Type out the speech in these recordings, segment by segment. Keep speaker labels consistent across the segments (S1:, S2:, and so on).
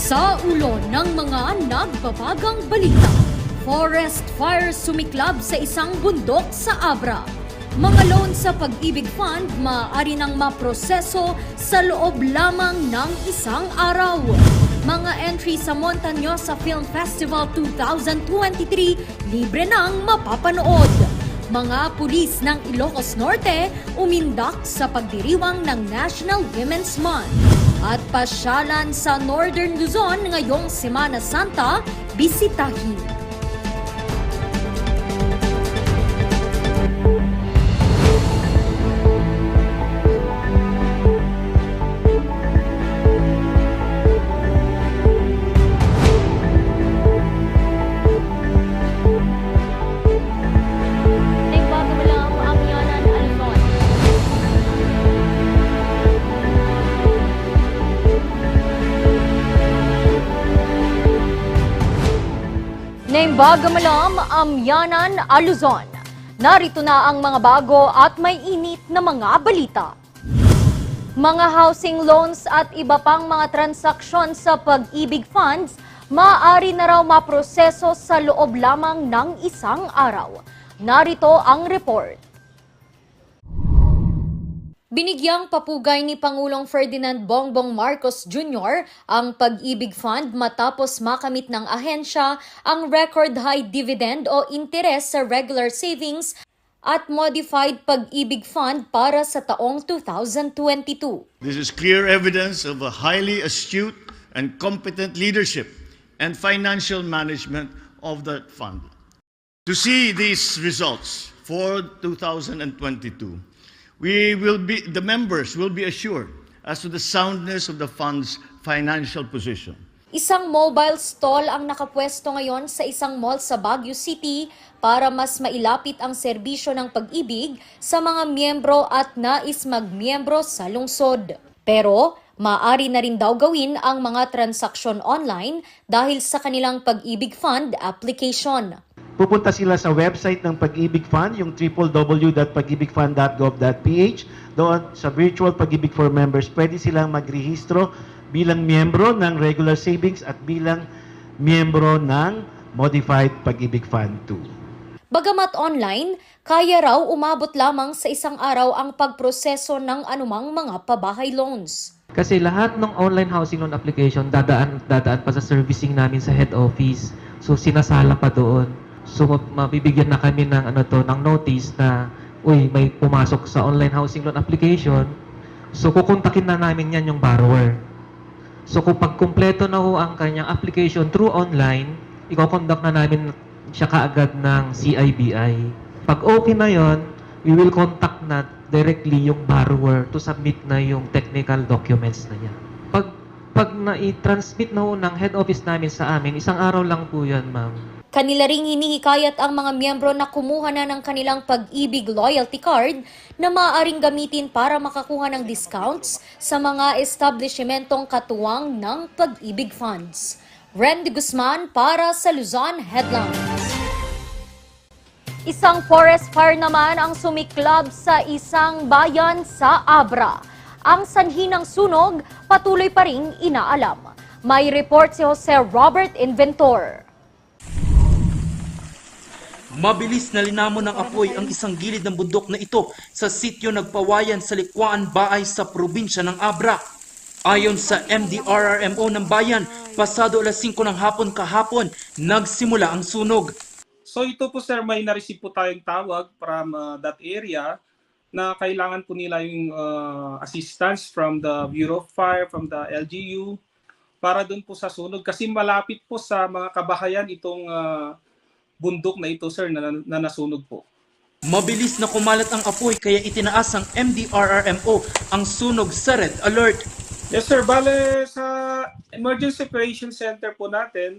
S1: Sa ulo ng mga nagbabagang balita, forest fire sumiklab sa isang bundok sa Abra. Mga loan sa Pag-ibig Fund maaari nang maproseso sa loob lamang ng isang araw. Mga entry sa Montañosa Film Festival 2023 libre nang mapapanood. Mga pulis ng Ilocos Norte umindak sa pagdiriwang ng National Women's Month. At pasyalan sa Northern Luzon ngayong Semana Santa, bisitahin. Bagamalam, Amyanan, Luzon. Narito na ang mga bago at may init na mga balita. Mga housing loans at iba pang mga transaksyon sa Pag-ibig Funds maaari na raw maproseso sa loob lamang ng isang araw. Narito ang report. Binigyang papugay ni Pangulong Ferdinand Bongbong Marcos Jr. ang Pag-ibig Fund matapos makamit ng ahensya ang record high dividend o interes sa regular savings at modified Pag-ibig Fund para sa taong 2022.
S2: This is clear evidence of a highly astute and competent leadership and financial management of that fund. To see these results for 2022, the members will be assured as to the soundness of the fund's financial position.
S1: Isang mobile stall ang nakapwesto ngayon sa isang mall sa Baguio City para mas mailapit ang serbisyo ng Pag-ibig sa mga miyembro at nais magmiyembro sa lungsod. Pero maaari na rin daw gawin ang mga transaksyon online dahil sa kanilang Pag-ibig Fund application.
S3: Pupunta sila sa website ng Pag-ibig Fund, yung www.pagibigfund.gov.ph. Doon sa virtual Pag-ibig for members, pwede silang magrehistro bilang miyembro ng regular savings at bilang miyembro ng modified Pag-ibig Fund 2.
S1: Bagamat online, kaya raw umabot lamang sa isang araw ang pagproseso ng anumang mga pabahay loans.
S4: Kasi lahat ng online housing loan application dadaan pa sa servicing namin sa head office. So sinasala pa doon. So mabibigyan na kami ng ng notice na may pumasok sa online housing loan application. So kukontakin na namin yan yung borrower. So kung pagkumpleto na ang kanyang application through online, iko-conduct na namin siya kaagad ng CIBI. Pag okay na yon, we will contact na directly yung borrower to submit na yung technical documents na niya. Pag na-transmit na ng head office namin sa amin, isang araw lang po yan, ma'am.
S1: Kanila ring hinihikayat ang mga miyembro na kumuha na ng kanilang Pag-ibig loyalty card na maaaring gamitin para makakuha ng discounts sa mga establishmentong katuwang ng Pag-ibig Funds. Randy Guzman para sa Luzon Headlines. Isang forest fire naman ang sumiklab sa isang bayan sa Abra. Ang sanhi ng sunog patuloy pa ring inaalam. May report si Jose Robert Inventor.
S5: Mabilis na linamon ng apoy ang isang gilid ng bundok na ito sa sitio Nagpawayan sa Likwaan Baay sa probinsya ng Abra. Ayon sa MDRRMO ng bayan, pasado alas 5 ng hapon kahapon, nagsimula ang sunog.
S6: So ito po sir, may na-receive po tayong tawag from that area na kailangan po nila yung assistance from the Bureau of Fire, from the LGU, para dun po sa sunog. Kasi malapit po sa mga kabahayan itong bundok na ito sir na nasunog po.
S5: Mabilis na kumalat ang apoy kaya itinaas ng MDRRMO ang sunog sa red alert.
S6: Yes sir, bale sa Emergency Operation Center po natin,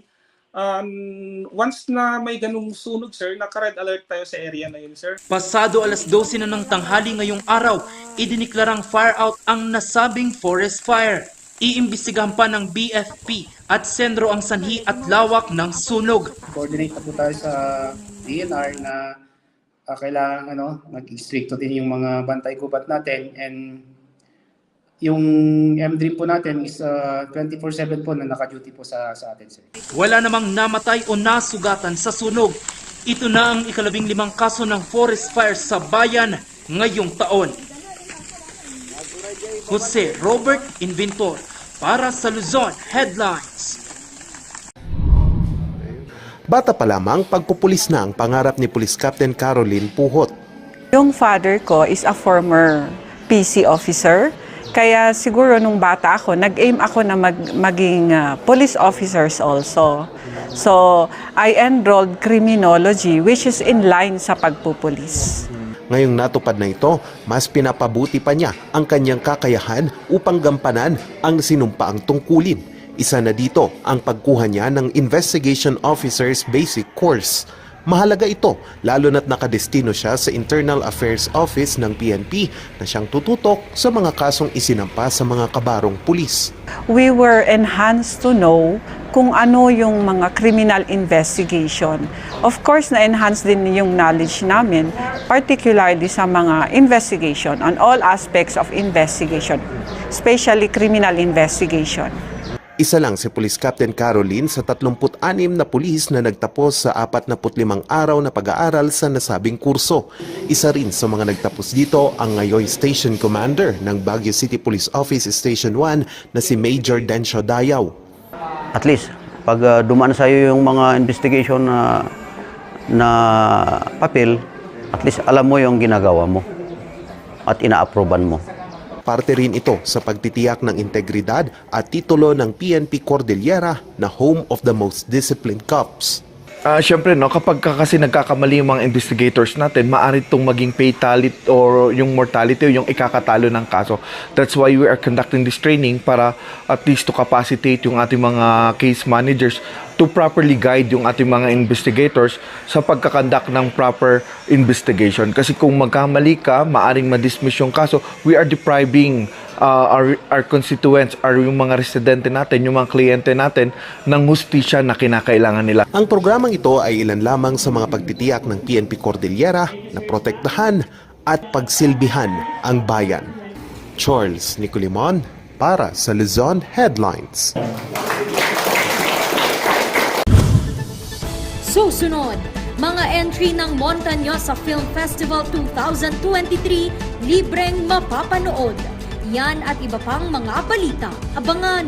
S6: once na may ganung sunog sir, naka-red alert tayo sa area na yun sir.
S5: Pasado alas 12 na ng tanghali ngayong araw, idiniklarang fire out ang nasabing forest fire. Iimbestigahan pa ng BFP at sentro ang sanhi at lawak ng sunog.
S7: Coordinate na po tayo sa DNR na kailangan mag-stricto din yung mga bantay gubat natin and yung M-Dream po natin is 24/7 po na naka-duty po sa atin, sir.
S5: Wala namang namatay o nasugatan sa sunog. Ito na ang ika-15 kaso ng forest fire sa bayan ngayong taon. Jose Robert Inventor para sa Luzon Headlines.
S8: Bata pa lamang, pagpupulis na ang pangarap ni Police Captain Caroline Puhot.
S9: Yung father ko is a former PC officer. Kaya siguro nung bata ako, nag-aim ako na maging police officers also. So, I enrolled criminology which is in line sa pagpupulis.
S8: Ngayong natupad na ito, mas pinapabuti pa niya ang kanyang kakayahan upang gampanan ang sinumpaang tungkulin. Isa na dito ang pagkuha niya ng Investigation Officer's Basic Course. Mahalaga ito, lalo na't nakadestino siya sa Internal Affairs Office ng PNP na siyang tututok sa mga kasong isinampa sa mga kabarong pulis.
S9: We were enhanced to know kung ano yung mga criminal investigation. Of course, na-enhance din yung knowledge namin, particularly sa mga investigation, on all aspects of investigation, especially criminal investigation.
S8: Isa lang si Police Captain Caroline sa 36 na pulis na nagtapos sa 45 araw na pag-aaral sa nasabing kurso. Isa rin sa mga nagtapos dito ang ngayon Station Commander ng Baguio City Police Office Station 1 na si Major Dencio Dayaw.
S10: At least, pag dumaan sa iyo yung mga investigation na papel, at least alam mo yung ginagawa mo at ina-approvean mo.
S8: Parte rin ito sa pagtitiyak ng integridad at titulo ng PNP Cordillera na Home of the Most Disciplined Cops.
S11: Siyempre, no, kapag kasi nagkakamali yung mga investigators natin, maaari itong maging fatality or yung mortality o yung ikakatalo ng kaso. That's why we are conducting this training para at least to capacitate yung ating mga case managers to properly guide yung ating mga investigators sa pagkakandak ng proper investigation. Kasi kung magkamali ka, maaring ma-dismiss yung kaso, we are depriving our constituents, yung mga residente natin, yung mga kliyente natin ng hustisya na kinakailangan nila.
S8: Ang programang ito ay ilan lamang sa mga pagtitiyak ng PNP Cordillera na protektahan at pagsilbihan ang bayan. Charles Nicolimon para sa Luzon Headlines.
S1: Susunod, mga entry ng Montañosa Film Festival 2023, libreng mapapanood. Yan at iba pang mga balita. Abangan!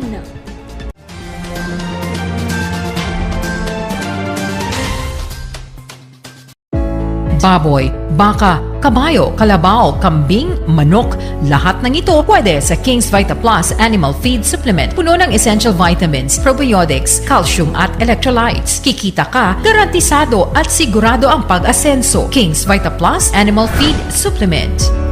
S12: Baboy, baka, kabayo, kalabaw, kambing, manok, lahat ng ito pwede sa King's Vita Plus Animal Feed Supplement. Puno ng essential vitamins, probiotics, calcium at electrolytes. Kikita ka, garantisado at sigurado ang pag-asenso. King's Vita Plus Animal Feed Supplement.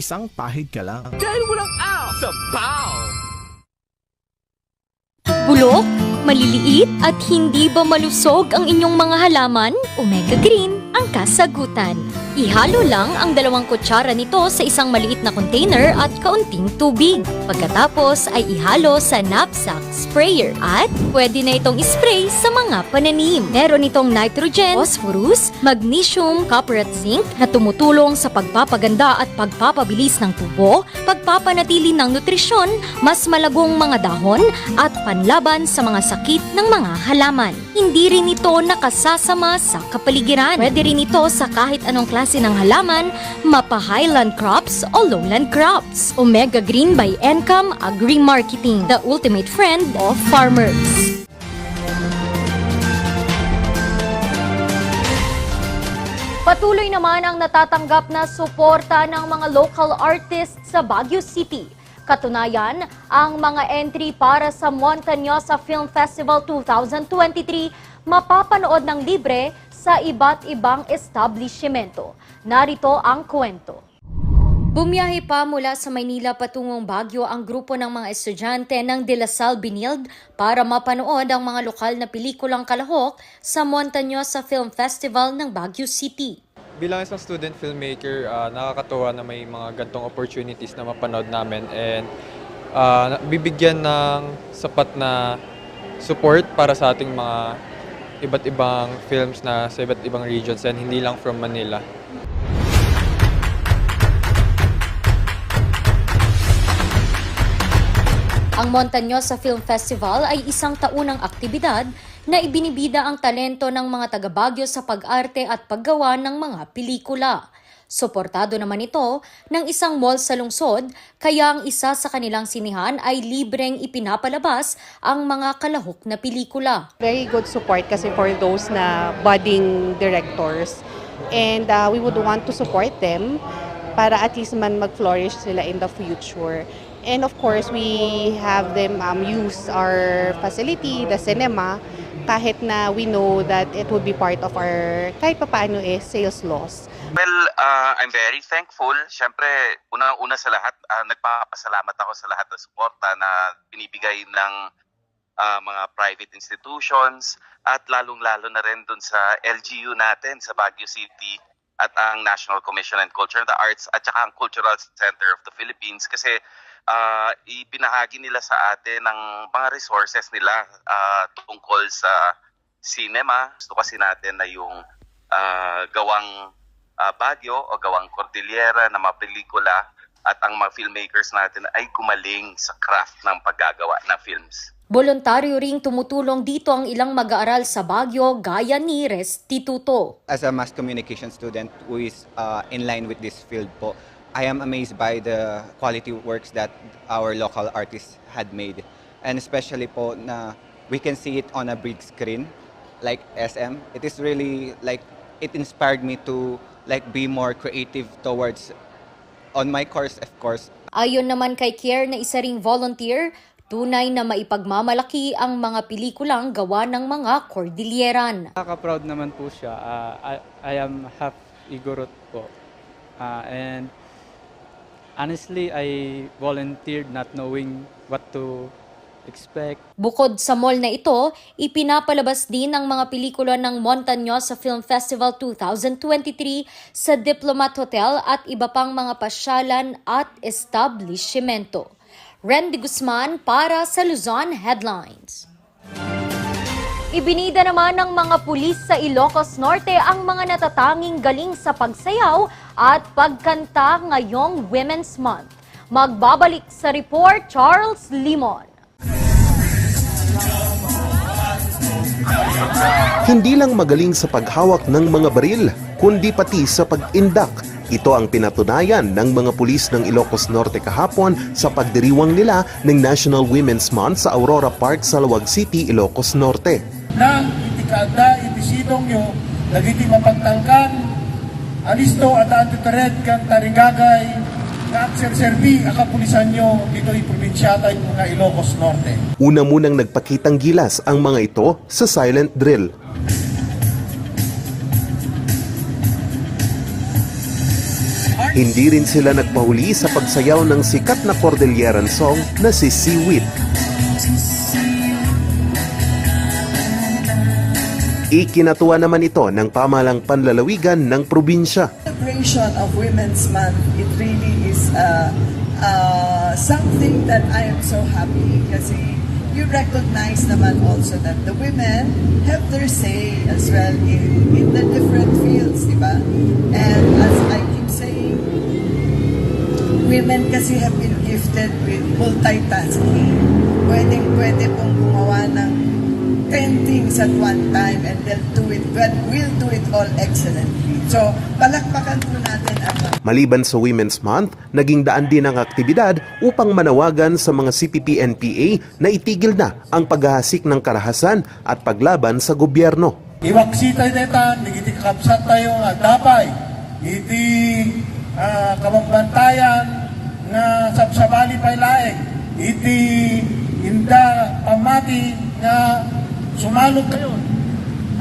S13: Isang pahid ka lang. Dahil walang aw sa PAW!
S14: Bulok, maliliit at hindi ba malusog ang inyong mga halaman? Omega Green ang kasagutan. Ihalo lang ang 2 kutsara nito sa isang maliit na container at kaunting tubig. Pagkatapos ay ihalo sa knapsack sprayer at pwede na itong spray sa mga pananim. Meron itong nitrogen, phosphorus, magnesium, copper at zinc na tumutulong sa pagpapaganda at pagpapabilis ng tubo, pagpapanatili ng nutrisyon, mas malagong mga dahon at panlaban sa mga sakit ng mga halaman. Hindi rin ito nakasasama sa kapaligiran. Pwede rin ito sa kahit anong klase ng halaman, mapa-highland crops o lowland crops. Omega Green by Encam Agri-Marketing, the ultimate friend of farmers.
S1: Patuloy naman ang natatanggap na suporta ng mga local artists sa Baguio City. Katunayan, ang mga entry para sa Montañosa Film Festival 2023 mapapanood ng libre sa iba't ibang establishmento. Narito ang kwento. Bumiyahe pa mula sa Maynila patungong Baguio ang grupo ng mga estudyante ng De La Salle Binild para mapanood ang mga lokal na pelikulang kalahok sa Montañosa Film Festival ng Baguio City.
S15: Bilang isang student filmmaker, nakakatuwa na may mga gantong opportunities na mapanood namin and bibigyan ng sapat na support para sa ating mga iba't ibang films na sa iba't ibang regions and hindi lang from Manila.
S1: Ang Montañosa Film Festival ay isang taunang aktibidad na ibinibida ang talento ng mga taga-Baguio sa pag-arte at paggawa ng mga pelikula. Suportado naman ito ng isang mall sa lungsod, kaya ang isa sa kanilang sinihan ay libreng ipinapalabas ang mga kalahok na pelikula.
S16: Very good support kasi for those na budding directors, and we would want to support them para at least man mag-flourish sila in the future. And of course, we have them use our facility, the cinema, kahit na we know that it would be part of our kahit papaano sales loss.
S17: Well, I'm very thankful. Siyempre, una sa lahat, nagpapasalamat ako sa lahat ng suporta na binibigay ng mga private institutions at lalong-lalo na rin dun sa LGU natin sa Baguio City at ang National Commission on Culture and the Arts at saka ang Cultural Center of the Philippines kasi ibinahagi nila sa atin ng mga resources nila tungkol sa cinema. Gusto kasi natin na yung gawang Baguio o gawang Cordillera na mga pelikula at ang mga filmmakers natin ay gumaling sa craft ng paggagawa ng films.
S1: Voluntaryo ring tumutulong dito ang ilang mag-aaral sa Baguio gaya ni Restituto.
S18: As a mass communication student who is in line with this field po, I am amazed by the quality works that our local artists had made. And especially po na we can see it on a big screen like SM. It is really like, it inspired me to like be more creative towards on my course, of course.
S1: Ayon naman kay Kier na isa ring volunteer, tunay na maipagmamalaki ang mga pelikulang gawa ng mga Cordilleran.
S19: Nakaka-proud naman po siya. I am half Igorot po. And honestly, I volunteered not knowing what to expect.
S1: Bukod sa mall na ito, ipinapalabas din ang mga pelikula ng Montañosa Film Festival 2023 sa Diplomat Hotel at iba pang mga pasyalan at establishmento. Randy Guzman para sa Luzon Headlines. Ibinida naman ng mga pulis sa Ilocos Norte ang mga natatanging galing sa pagsayaw at pagkanta ngayong Women's Month. Magbabalik sa report, Charles Limon.
S8: Hindi lang magaling sa paghawak ng mga baril, kundi pati sa pag-indak. Ito ang pinatunayan ng mga pulis ng Ilocos Norte kahapon sa pagdiriwang nila ng National Women's Month sa Aurora Park sa Laoag City, Ilocos Norte.
S20: Na itikada itisidong nyo, nagiti mapagtangkan, alisto at antitared kang taringagay, na serserbi ang kapulisan nyo dito yung probinsyata yung mga Ilocos Norte.
S8: Una munang nagpakitang gilas ang mga ito sa silent drill. Hindi rin sila nagpahuli sa pagsayaw ng sikat na Cordilleran song na si Seaweed. Ikinatuwa naman ito ng pamahalang panlalawigan ng probinsya.
S21: Celebration of Women's Month, it really is something that I am so happy kasi you recognize naman also that the women have their say as well in the different fields, di ba? And as I keep saying, women kasi have been gifted with multitasking. Pwede pong gumawa ng 10 things at one time and they'll do it, but we'll do it all excellently. So, palakpakan po natin ang...
S8: Maliban sa Women's Month, naging daan din ang aktibidad upang manawagan sa mga CPP-NPA na itigil na ang paghahasik ng karahasan at paglaban sa gobyerno.
S20: Iwaksitay netan, nagiti kakapsat tayo nga dapay, iti kamagbantayan nga sabsabali pay laeng, iti inda pamati nga sumalog kayo.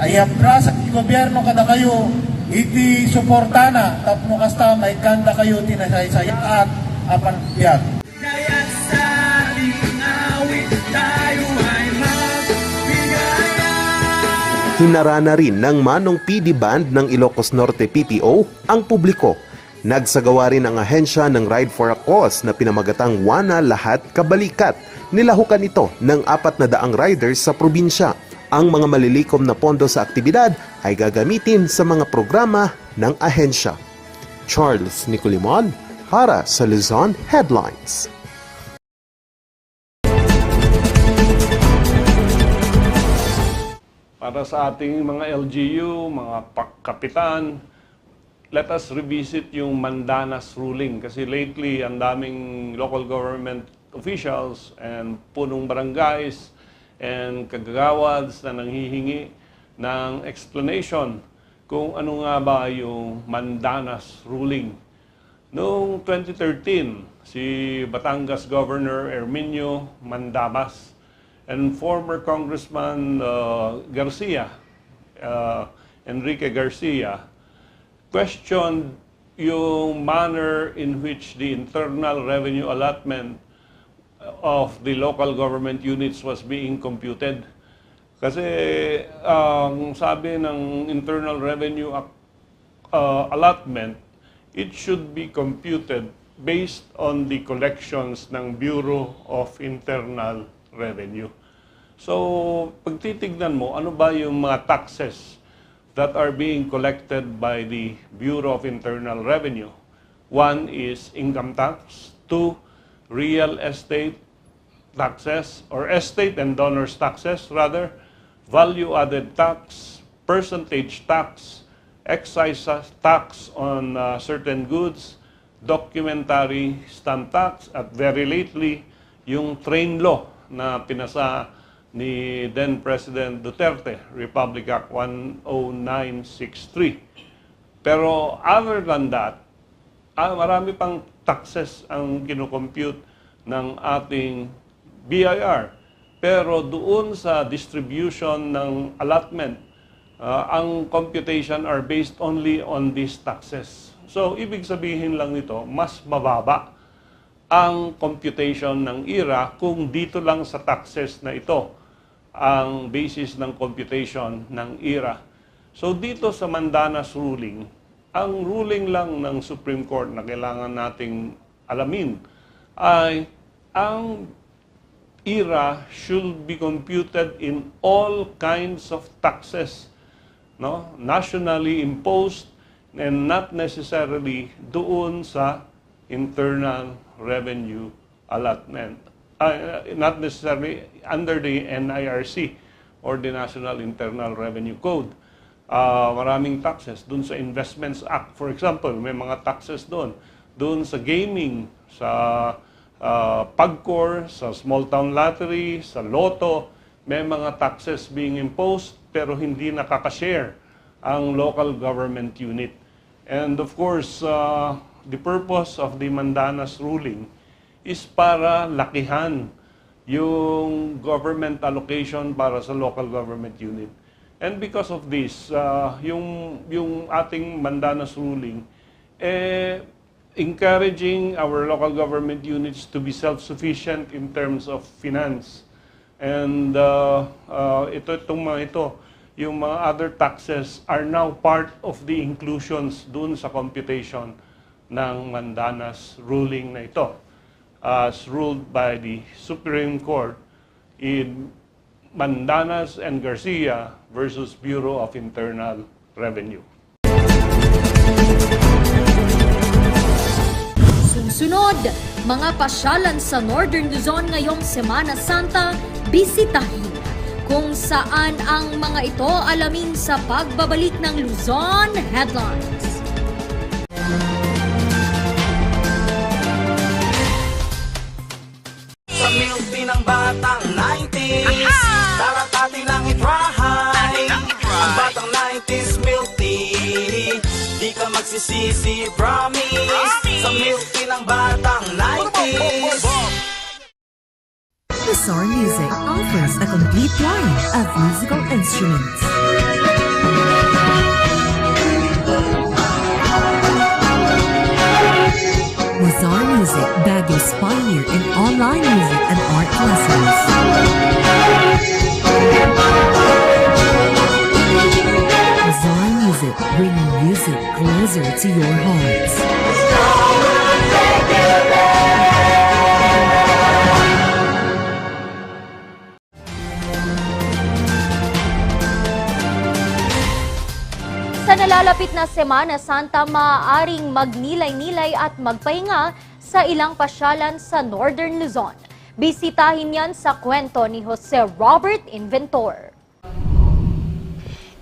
S20: Ayabra sa gobyerno kada kayo, iti suportana tapno kasta may kanda kayo tinasaysay at apan biyag.
S13: Kaya sa lingawit tayo ay magbigaya.
S8: Hinarana rin ng Manong PD Band ng Ilocos Norte PPO ang publiko. Nagsagawa rin ang ahensya ng Ride for a Cause na pinamagatang Wana Lahat Kabalikat. Nilahukan ito ng 400 riders sa probinsya. Ang mga malilikom na pondo sa aktibidad ay gagamitin sa mga programa ng ahensya. Charles Nicolimon para sa Luzon Headlines.
S2: Para sa ating mga LGU, mga kapitan, let us revisit yung Mandanas ruling kasi lately ang daming local government officials and punong barangays and kagagawads na nanghihingi ng explanation kung ano nga ba yung Mandanas ruling. Noong 2013, si Batangas Governor Herminio Mandamas and former Congressman Enrique Garcia, questioned yung manner in which the internal revenue allotment of the local government units was being computed. Kasi ang sabi ng internal revenue allotment, it should be computed based on the collections ng Bureau of Internal Revenue. So, pag titignan mo, ano ba yung mga taxes that are being collected by the Bureau of Internal Revenue? One is income tax, 2, real estate taxes, or estate and donors taxes rather, value-added tax, percentage tax, excise tax on certain goods, documentary stamp tax, at very lately, yung train law na pinasa ni then President Duterte, Republic Act 10963. Pero other than that, marami pang taxes ang kinocompute ng ating BIR. Pero doon sa distribution ng allotment, ang computation are based only on these taxes. So, ibig sabihin lang nito, mas mababa ang computation ng IRA kung dito lang sa taxes na ito ang basis ng computation ng IRA. So dito sa Mandanas ruling, ang ruling lang ng Supreme Court na kailangan nating alamin ay ang IRA should be computed in all kinds of taxes, no? Nationally imposed and not necessarily doon sa internal revenue allotment. Not necessarily under the NIRC or the National Internal Revenue Code. Maraming taxes doon sa Investments Act, for example, may mga taxes doon. Doon sa gaming, sa PAGCOR, sa Small Town Lottery, sa Lotto, may mga taxes being imposed pero hindi nakakashare ang local government unit. And of course, the purpose of the Mandanas ruling is para lakihan yung government allocation para sa local government unit. And because of this, yung ating Mandanas ruling, encouraging our local government units to be self-sufficient in terms of finance. And itong mga ito, yung mga other taxes are now part of the inclusions dun sa computation ng Mandanas ruling na ito, as ruled by the Supreme Court in Mandanas and Garcia versus Bureau of Internal Revenue.
S1: Susunod, mga pasyalan sa Northern Luzon ngayong Semana Santa, bisitahin. Kung saan ang mga ito alamin sa pagbabalik ng Luzon Headlines.
S13: Ng batang 90s, darat atin lang i-try. Ang batang 90s milk tea, di ka magsisisi, promise. Sa milk tea ng batang 90s.
S22: Bizarre Music offers a complete line of musical instruments. Luzon Music, Baguio's pioneer in online music and art lessons. Luzon Music, bringing music closer to your hearts.
S14: Sa nalalapit na Semana Santa, maaaring magnilay-nilay at magpahinga sa ilang pasyalan sa Northern Luzon. Bisitahin yan sa kwento ni Jose Robert Inventor.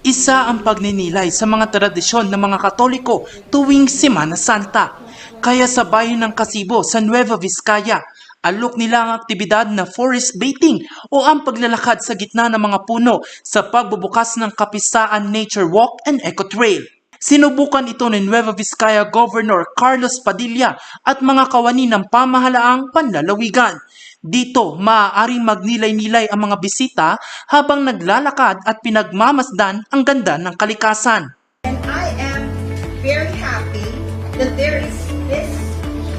S5: Isa ang pagninilay sa mga tradisyon ng mga Katoliko tuwing Semana Santa. Kaya sa bayan ng Kasibo sa Nueva Vizcaya, alok nila ang aktibidad na forest bathing o ang paglalakad sa gitna ng mga puno sa pagbubukas ng Kapisaan Nature Walk and Eco Trail. Sinubukan ito ni Nueva Vizcaya Governor Carlos Padilla at mga kawani ng pamahalaang panlalawigan. Dito, maaaring magnilay-nilay ang mga bisita habang naglalakad at pinagmamasdan ang ganda ng kalikasan.
S3: And I am very happy that there is this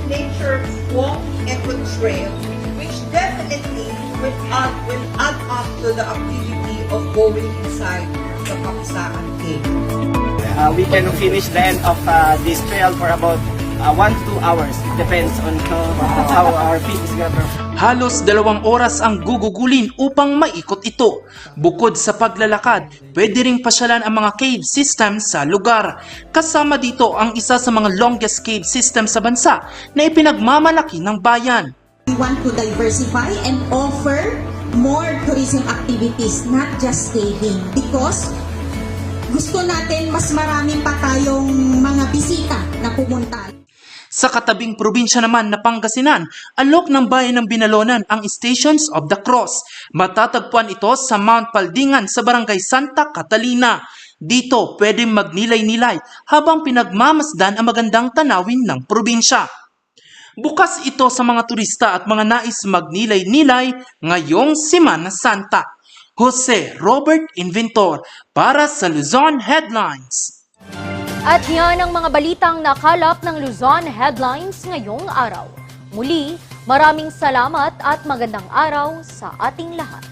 S3: nature walk eco trail, which definitely will add up to the activity of going inside the Kapisaan Cave.
S4: We can finish the end of this trail for about 1 to 2 hours. It depends on how our feet is gonna perform.
S5: Halos 2 oras ang gugugulin upang maikot ito. Bukod sa paglalakad, pwede ring pasyalan ang mga cave system sa lugar. Kasama dito ang isa sa mga longest cave system sa bansa na ipinagmamalaki ng bayan.
S23: We want to diversify and offer more tourism activities, not just caving, because gusto natin mas maraming pa tayong mga bisita na pumunta.
S5: Sa katabing probinsya naman na Pangasinan, alok ng bayan ng Binalonan ang Stations of the Cross. Matatagpuan ito sa Mount Paldingan sa Barangay Santa Catalina. Dito pwedeng magnilay-nilay habang pinagmamasdan ang magandang tanawin ng probinsya. Bukas ito sa mga turista at mga nais magnilay-nilay ngayong Semana Santa. Jose Robert Inventor para sa Luzon Headlines.
S14: At yan ang mga balitang nakalap ng Luzon Headlines ngayong araw. Muli, maraming salamat at magandang araw sa ating lahat.